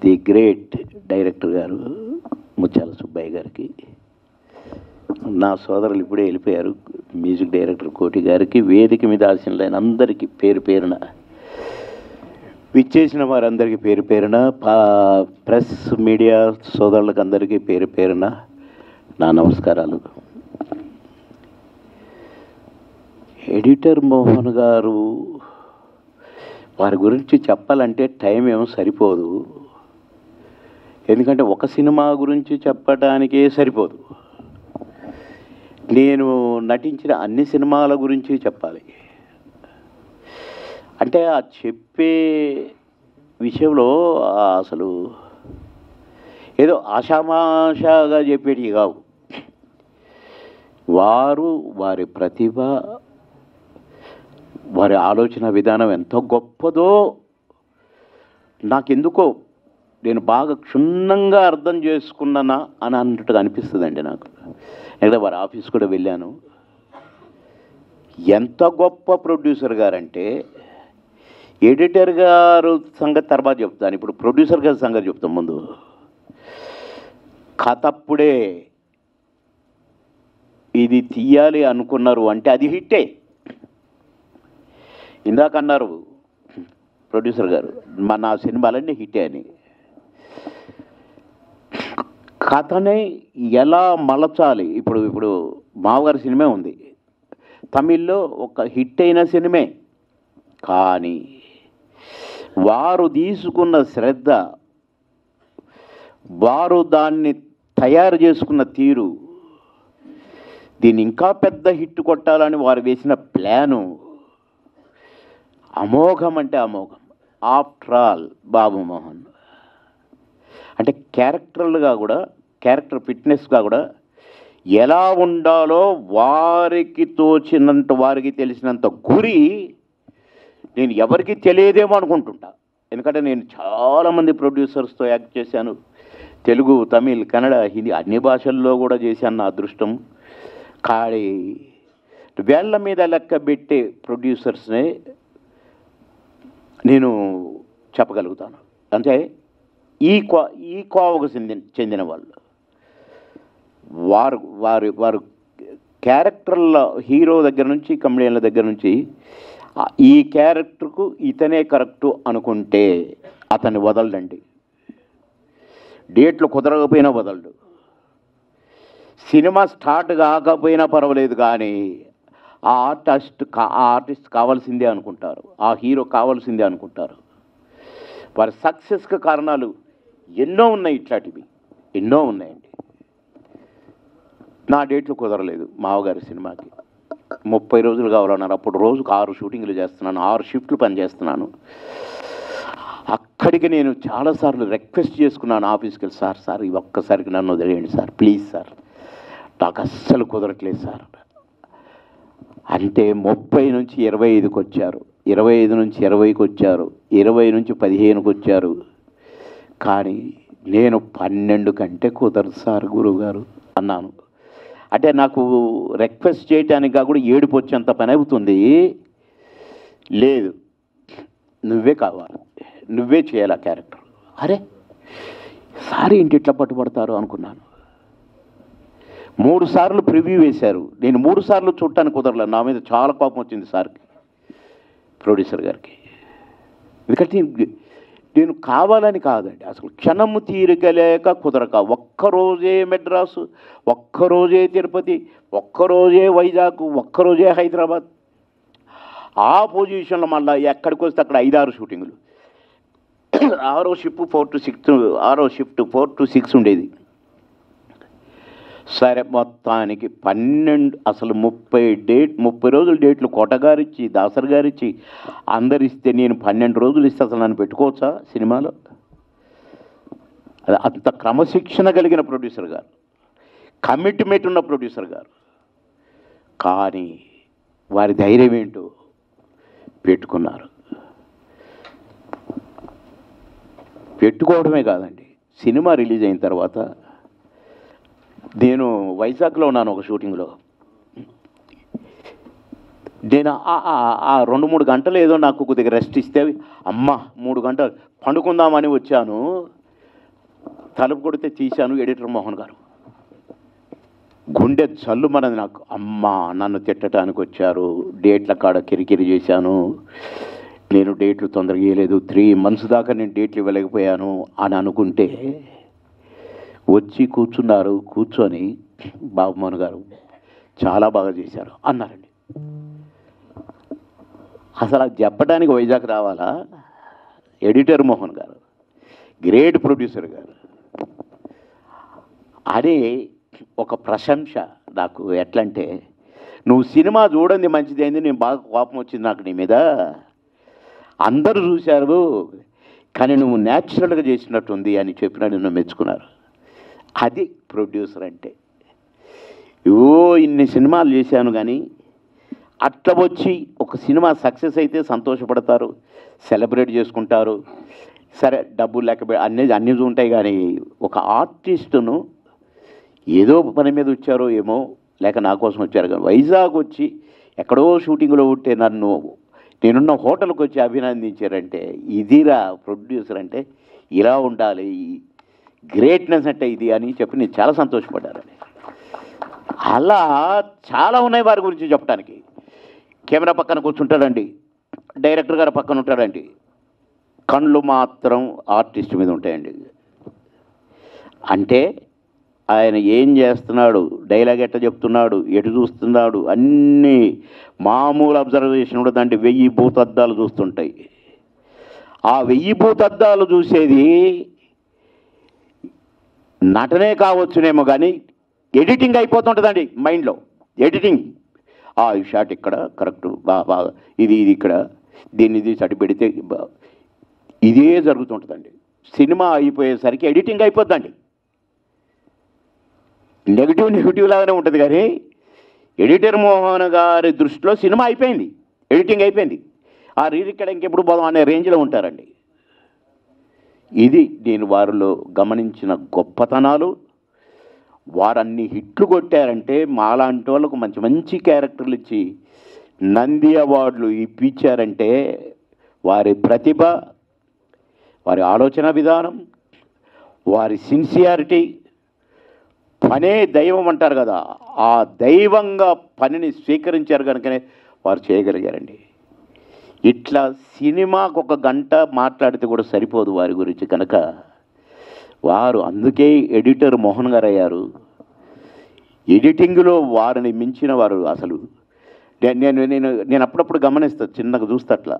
The great director గారు ముత్యాల సుబ్బయ్య గారికి, నా సోదరులు ఇప్పుడే వెళ్ళిపోయారు మ్యూజిక్ డైరెక్టర్ కోటి గారికి, వేదిక మీద ఆశీనులైన అందరికీ పేరు పేరున, విచ్చేసిన వారందరికీ పేరు పేరున, ప్రెస్ మీడియా సోదరులకు అందరికీ పేరు పేరున నా నమస్కారాలు. ఎడిటర్ మోహన్ గారు వారి గురించి చెప్పాలంటే టైం ఏమో సరిపోదు, ఎందుకంటే ఒక సినిమా గురించి చెప్పడానికే సరిపోదు. నేను నటించిన అన్ని సినిమాల గురించి చెప్పాలి అంటే ఆ చెప్పే విషయంలో అసలు ఏదో ఆషామాషాగా చెప్పేటివి కావు. వారు వారి ప్రతిభ, వారి ఆలోచన విధానం ఎంత గొప్పదో నాకెందుకో నేను బాగా క్షుణ్ణంగా అర్థం చేసుకున్నానా అని అన్నట్టుగా అనిపిస్తుందండి నాకు. లేదా వారి ఆఫీస్ కూడా వెళ్ళాను. ఎంత గొప్ప ప్రొడ్యూసర్ గారంటే, ఎడిటర్ గారు సంగతి తర్వాత చెప్తాను, ఇప్పుడు ప్రొడ్యూసర్ గారి సంగతి చెప్తాను. ముందు కథ అప్పుడే ఇది తీయాలి అనుకున్నారు అంటే అది హిట్టే. ఇందాక అన్నారు ప్రొడ్యూసర్ గారు నా సినిమాలన్నీ హిట్టే అని. కథని ఎలా మలచాలి, ఇప్పుడు మావగారి సినిమా ఉంది, తమిళ్లో ఒక హిట్ అయిన సినిమే, కానీ వారు తీసుకున్న శ్రద్ధ, వారు దాన్ని తయారు చేసుకున్న తీరు, దీన్ని ఇంకా పెద్ద హిట్ కొట్టాలని వారు వేసిన ప్లాను అమోఘం అంటే అమోఘం. ఆఫ్టర్ ఆల్ బాబు మోహన్ అంటే క్యారెక్టర్లుగా కూడా, క్యారెక్టర్ ఫిట్నెస్గా కూడా ఎలా ఉండాలో వారికి తోచినంత, వారికి తెలిసినంత గురి నేను ఎవరికి తెలియదేమో అనుకుంటుంటా. ఎందుకంటే నేను చాలామంది ప్రొడ్యూసర్స్తో యాక్ట్ చేశాను, తెలుగు, తమిళ్, కన్నడ, హిందీ అన్ని భాషల్లో కూడా చేశాను. నా అదృష్టం. కానీ వేళ్ల మీద లెక్క పెట్టే ప్రొడ్యూసర్స్నే నేను చెప్పగలుగుతాను. అంటే ఈ కోవకు చెందిన వాళ్ళు, వారు క్యారెక్టర్ల హీరో దగ్గర నుంచి, కమెడియన్ల దగ్గర నుంచి ఈ క్యారెక్టర్కు ఇతనే కరెక్టు అనుకుంటే అతన్ని వదలడండి. డేట్లు కుదరకపోయినా వదలడు. సినిమా స్టార్ట్ కాకపోయినా పర్వాలేదు, కానీ ఆ ఆర్టిస్ట్ కావాల్సిందే అనుకుంటారు, ఆ హీరో కావాల్సిందే అనుకుంటారు. వారి సక్సెస్కి కారణాలు ఎన్నో ఉన్నాయి, ఇట్లాంటివి ఎన్నో ఉన్నాయండి. నా డేట్లు కుదరలేదు మావగారి సినిమాకి. 30 రోజులు కావాలన్నారు. అప్పుడు రోజుకు 6 షూటింగ్లు చేస్తున్నాను, 6 షిఫ్ట్లు పనిచేస్తున్నాను. అక్కడికి నేను చాలాసార్లు రిక్వెస్ట్ చేసుకున్నాను ఆఫీస్కి వెళ్ళి, సార్ ఈ ఒక్కసారికి నన్ను వదిలేయండి సార్, ప్లీజ్ సార్, నాకు అస్సలు కుదరట్లేదు సార్ అంటే 30 నుంచి 25కి వచ్చారు, 25 నుంచి 20కి వచ్చారు, 20 నుంచి 15కి వచ్చారు. కానీ నేను 12 కంటే కుదరదు సార్ గురువుగారు అన్నాను. అంటే నాకు రిక్వెస్ట్ చేయటానికి కూడా ఏడుపు వచ్చేంత పని అవుతుంది. లేదు, నువ్వే కావాలి, నువ్వే చేయాలి ఆ క్యారెక్టర్. అరే సార్ ఏంటి ఇట్లా పట్టుబడతారు అనుకున్నాను. 3 సార్లు ప్రివ్యూ వేశారు. నేను 3 సార్లు చూడటానికి కుదరలేదు. నా మీద చాలా కోపం వచ్చింది సార్కి, ప్రొడ్యూసర్ గారికి. ఎందుకంటే నేను కావాలని కాదండి, అసలు క్షణము తీరికలేక కుదరక, ఒక్కరోజే మెడ్రాసు, ఒక్కరోజే తిరుపతి, ఒక్కరోజే వైజాగ్, ఒక్కరోజే హైదరాబాద్. ఆ పొజిషన్లో మళ్ళీ ఎక్కడికి వస్తే అక్కడ 5-6 షూటింగులు. 6వ షిఫ్ట్ 4 to 6 ఉండేది. సరే మొత్తానికి 12, అసలు 30 రోజులు డేట్లు కోటగారిచ్చి, దాసర్ గారిచ్చి, అందరిస్తే నేను 12 రోజులు ఇస్తే అసలు నన్ను పెట్టుకోవచ్చా సినిమాలో? అది అంత క్రమశిక్షణ కలిగిన ప్రొడ్యూసర్ గారు, కమిట్మెంట్ ఉన్న ప్రొడ్యూసర్ గారు. కానీ వారి ధైర్యం ఏంటో పెట్టుకున్నారు. పెట్టుకోవడమే కాదండి, సినిమా రిలీజ్ అయిన తర్వాత నేను వైజాగ్లో ఉన్నాను ఒక షూటింగ్లో. నేను ఆ 2-3 గంటలు ఏదో నాకు కొద్దిగా రెస్ట్ ఇస్తే, అమ్మ 3 గంటలు పండుకుందామని వచ్చాను. తలుపు కొడితే తీశాను. ఎడిటర్ మోహన్ గారు. గుండె జల్లు మనది నాకు. అమ్మ నన్ను తిట్టడానికి వచ్చారు, డేట్ల కాడ కిరికిరి చేశాను, నేను డేట్లు తొందరగా ఇవ్వలేదు, 3 months దాకా నేను డేట్లు ఇవ్వలేకపోయాను అని అనుకుంటే వచ్చి కూర్చున్నారు. కూర్చొని బాబుమోహన్ గారు చాలా బాగా చేశారు అన్నారండి. అసలు అది చెప్పడానికి వైజాగ్ రావాలా? ఎడిటర్ మోహన్ గారు, గ్రేట్ ప్రొడ్యూసర్ గారు. అదే ఒక ప్రశంస నాకు. ఎట్లంటే, నువ్వు సినిమా చూడండి మంచిదైంది, నేను బాగా కోపం వచ్చింది నాకు నీ మీద, అందరూ చూశారు కానీ నువ్వు న్యాచురల్గా చేసినట్టుంది అని చెప్పినా నిన్ను మెచ్చుకున్నారు. అది ప్రొడ్యూసర్ అంటే. ఇన్ని సినిమాలు చేశాను కానీ అట్లా వచ్చి ఒక సినిమా సక్సెస్ అయితే సంతోషపడతారు, సెలబ్రేట్ చేసుకుంటారు. సరే డబ్బులు లేకపోతే అన్నీ ఉంటాయి కానీ ఒక ఆర్టిస్టును ఏదో పని మీద వచ్చారో ఏమో, లేక నా కోసం వచ్చారు కానీ వైజాగ్ వచ్చి ఎక్కడో షూటింగ్లో ఉంటే నన్ను నేనున్న హోటల్కి వచ్చి అభినందించారంటే ఇదిరా ప్రొడ్యూసర్ అంటే, ఇలా ఉండాలి, గ్రేట్నెస్ అంటే ఇది అని చెప్పి నేను చాలా సంతోషపడ్డానండి. అలా చాలా ఉన్నాయి వారి గురించి చెప్పడానికి. కెమెరా పక్కన కూర్చుంటాడండి, డైరెక్టర్ గారు పక్కన ఉంటాడండి, కళ్ళు మాత్రం ఆర్టిస్ట్ మీద ఉంటాయండి. అంటే ఆయన ఏం చేస్తున్నాడు, డైలాగ్ ఎట్లా చెప్తున్నాడు, ఎటు చూస్తున్నాడు, అన్నీ మామూలు అబ్జర్వేషన్ ఉండదండి. 1000 భూతద్దాలు చూస్తుంటాయి. ఆ 1000 భూతద్దాలు చూసేది నటనే కావచ్చునేమో కానీ ఎడిటింగ్ అయిపోతుంటుందండి మైండ్లో. ఎడిటింగ్, ఈ షాట్ ఇక్కడ కరెక్ట్, బాగా ఇది ఇక్కడ దీన్ని సటి పెడితే ఇదే జరుగుతుంటుందండి. సినిమా అయిపోయేసరికి ఎడిటింగ్ అయిపోద్దండి. నెగిటివ్ లాగానే ఉంటుంది కానీ ఎడిటర్ మోహన్ గారి దృష్టిలో సినిమా అయిపోయింది, ఎడిటింగ్ అయిపోయింది, ఆ రీరిక్కడ ఇంకెప్పుడు పోదాం అనే రేంజ్లో ఉంటారండి. ఇది నేను వారిలో గమనించిన గొప్పతనాలు. వారన్ని హిట్లు కొట్టారంటే మాలాంటి వాళ్ళకు మంచి మంచి క్యారెక్టర్లు ఇచ్చి నంది అవార్డులు ఇప్పించారంటే వారి ప్రతిభ, వారి ఆలోచన విధానం, వారి సిన్సియారిటీ, పనే దైవం అంటారు కదా, ఆ దైవంగా పనిని స్వీకరించారు కనుకనే వారు చేయగలిగారండి. ఇట్లా సినిమాకు 1 గంట మాట్లాడితే కూడా సరిపోదు వారి గురించి కనుక వారు అందుకే ఎడిటర్ మోహన్ గారు అయ్యారు. ఎడిటింగ్లో వారిని మించిన వారు అసలు నేను అప్పుడప్పుడు గమనిస్తా, చిన్నగా చూస్తా, అట్లా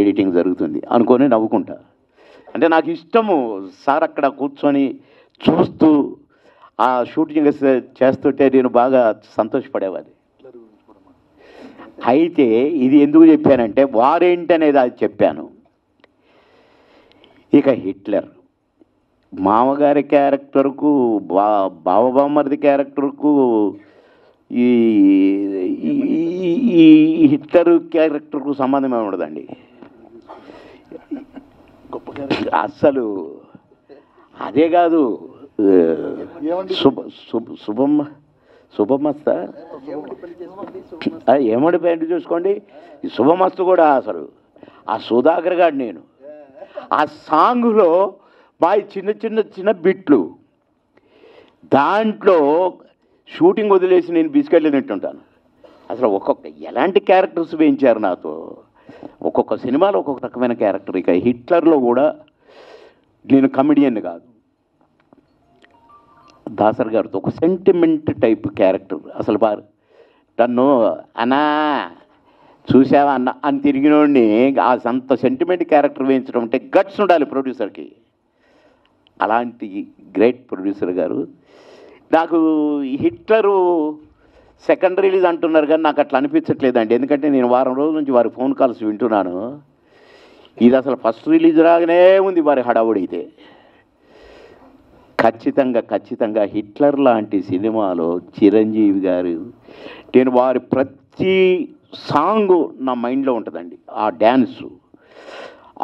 ఎడిటింగ్ జరుగుతుంది అనుకొని నవ్వుకుంటా. అంటే నాకు ఇష్టము సార్ అక్కడ కూర్చొని చూస్తూ ఆ షూటింగ్ చేస్తుంటే నేను బాగా సంతోషపడేవాడిని. అయితే ఇది ఎందుకు చెప్పానంటే వారేంటనేది అది చెప్పాను. ఇక హిట్లర్ మామగారి క్యారెక్టర్కు బావబామ్మర్ది క్యారెక్టర్కు ఈ హిట్లర్ క్యారెక్టర్కు సంబంధం ఏమి ఉండదండి. అస్సలు అదే కాదు. శుభమస్త ఏమడి పెయింట్ చూసుకోండి. ఈ శుభమస్తు కూడా అసలు ఆ సుధాకర్ గారు, నేను ఆ సాంగ్లో మా చిన్న బిట్లు, దాంట్లో షూటింగ్ వదిలేసి నేను బిస్కెట్లు తింటుంటాను. అసలు ఎలాంటి క్యారెక్టర్స్ వేయించారు నాతో. ఒక్కొక్క సినిమాలో ఒక్కొక్క రకమైన క్యారెక్టర్. ఇక హిట్లర్లో కూడా నేను కమెడియన్ కాదు, దాసర్ గారితో ఒక సెంటిమెంట్ టైప్ క్యారెక్టర్. అసలు బారు తను అన్నా చూసావా అన్న అని తిరిగినోడిని ఆ అంత సెంటిమెంట్ క్యారెక్టర్ వేయించడం అంటే గట్స్ ఉండాలి ప్రొడ్యూసర్కి. అలాంటి గ్రేట్ ప్రొడ్యూసర్ గారు. నాకు హిట్లరు సెకండ్ రిలీజ్ అంటున్నారు కానీ నాకు అట్లా అనిపించట్లేదండి. ఎందుకంటే నేను వారం రోజుల నుంచి వారి ఫోన్ కాల్స్ వింటున్నాను. ఇది అసలు ఫస్ట్ రిలీజ్ రాగానే ఉంది వారి హడావుడైతే. ఖచ్చితంగా హిట్లర్ లాంటి సినిమాలో చిరంజీవి గారు, నేను వారి ప్రతి సాంగ్ నా మైండ్లో ఉంటుందండి. ఆ డ్యాన్సు,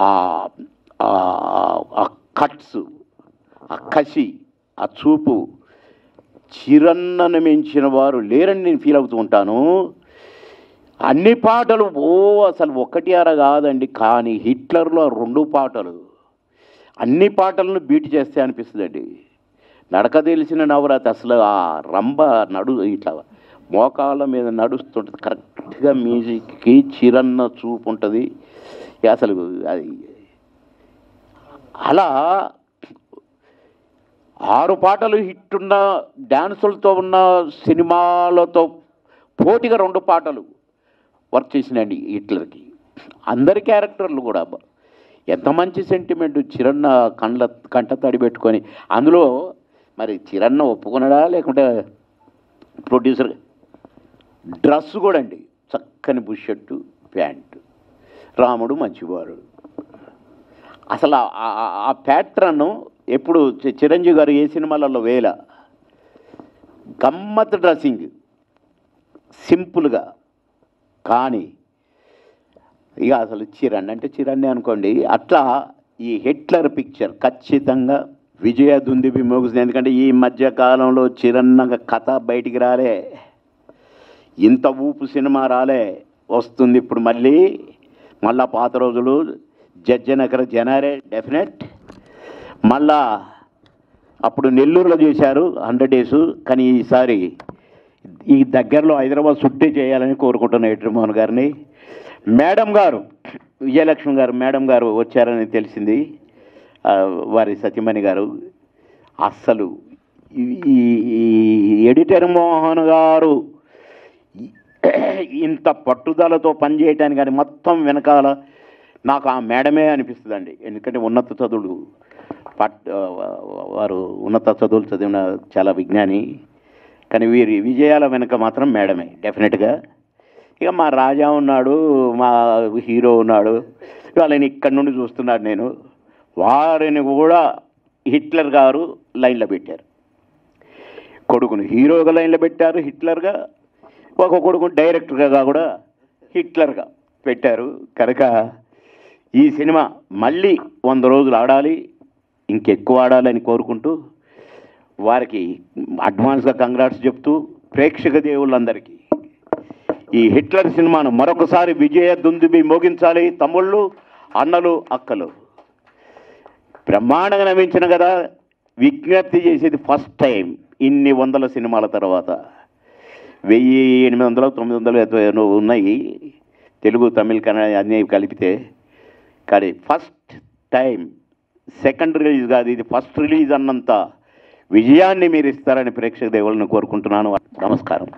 ఆ కట్స్, ఆ కసి, ఆ చూపు, చిరన్నను మించిన వారు లేరని నేను ఫీల్ అవుతూ ఉంటాను. అన్ని పాటలు అసలు 1 కాదండి, కానీ హిట్లర్లో 2 పాటలు అన్ని పాటలను బీట్ చేస్తే అనిపిస్తుందండి. నడక తెలిసిన నవరాత్రి అసలు ఆ రంభ ఇట్లా మోకాళ్ళ మీద నడుస్తుంటుంది, కరెక్ట్గా మ్యూజిక్కి చిరన్న చూపు ఉంటుంది అసలు. అది అలా 6 పాటలు హిట్ ఉన్న డ్యాన్సులతో ఉన్న సినిమాలతో పోటీగా 2 పాటలు వర్క్ చేసినండి హిట్లర్కి. అందరి క్యారెక్టర్లు కూడా ఎంత మంచి సెంటిమెంట్. చిరన్న కంట తడి పెట్టుకొని అందులో మరి చిరన్న ఒప్పుకున్నాడా లేకుంటే ప్రొడ్యూసర్. డ్రెస్ కూడా అండి చక్కని బుషర్టు ప్యాంటు, రాముడు మంచివాడు. అసలు ఆ ప్యాట్రన్ ఎప్పుడు చిరంజీవి గారు ఏ సినిమాలలో వేల గమ్మత్ డ్రెస్సింగ్ సింపుల్గా. కానీ ఇక అసలు చిరణ్ అంటే చిరణ్ణి అనుకోండి. అట్లా ఈ హిట్లర్ పిక్చర్ ఖచ్చితంగా విజయ దుందుబి మోగుతుంది. ఎందుకంటే ఈ మధ్య కాలంలో చిరన్న కథ బయటికి రాలే, ఇంత ఊపు సినిమా రాలే. వస్తుంది ఇప్పుడు మళ్ళా పాత రోజులు జడ్జనకర జనారే డెఫినెట్. మళ్ళా అప్పుడు నెల్లూరులో చేశారు 100 days. కానీ ఈసారి ఈ దగ్గరలో హైదరాబాద్ చుట్టే చేయాలని కోరుకుంటున్న ఎట్రమోహన్ గారిని. మేడం గారు విజయలక్ష్మి గారు మేడం గారు వచ్చారని తెలిసింది, వారి సత్యమణి గారు. అస్సలు ఈ ఎడిటర్ మోహన్ గారు ఇంత పట్టుదలతో పనిచేయటానికి కానీ మొత్తం వెనకాల నాకు ఆ మేడమే అనిపిస్తుందండి. ఎందుకంటే ఉన్నత చదువులు వారు ఉన్నత చదువులు చదివిన చాలా విజ్ఞాని. కానీ వీరి విజయాల వెనుక మాత్రం మేడమే డెఫినెట్గా. ఇక మా రాజా ఉన్నాడు, మా హీరో ఉన్నాడు, వాళ్ళని ఇక్కడి నుండి చూస్తున్నాడు నేను. వారిని కూడా హిట్లర్ గారు లైన్లో పెట్టారు. కొడుకును హీరోగా లైన్లో పెట్టారు హిట్లర్గా, ఒక కొడుకును డైరెక్టర్గా కూడా హిట్లర్గా పెట్టారు. కనుక ఈ సినిమా మళ్ళీ 100 రోజులు ఆడాలి, ఇంకెక్కువ ఆడాలని కోరుకుంటూ వారికి అడ్వాన్స్గా కంగ్రాట్స్ చెప్తూ ప్రేక్షక దేవుళ్ళందరికీ ఈ హిట్లర్ సినిమాను మరొకసారి విజయ దుందుబి మోగించాలి. తమ్ముళ్ళు, అన్నలు, అక్కలు బ్రహ్మాండంగా నవ్వించిన కదా. విజ్ఞప్తి చేసేది ఫస్ట్ టైం ఇన్ని 100 సినిమాల తర్వాత 1800 900 ఉన్నాయి తెలుగు తమిళ్ కన్నడ అన్నీ కలిపితే. కానీ ఫస్ట్ టైం సెకండ్ రిలీజ్ కాదు, ఇది ఫస్ట్ రిలీజ్ అన్నంత విజయాన్ని మీరు ఇస్తారని ప్రేక్షక దేవుళ్ళని కోరుకుంటున్నాను. నమస్కారం.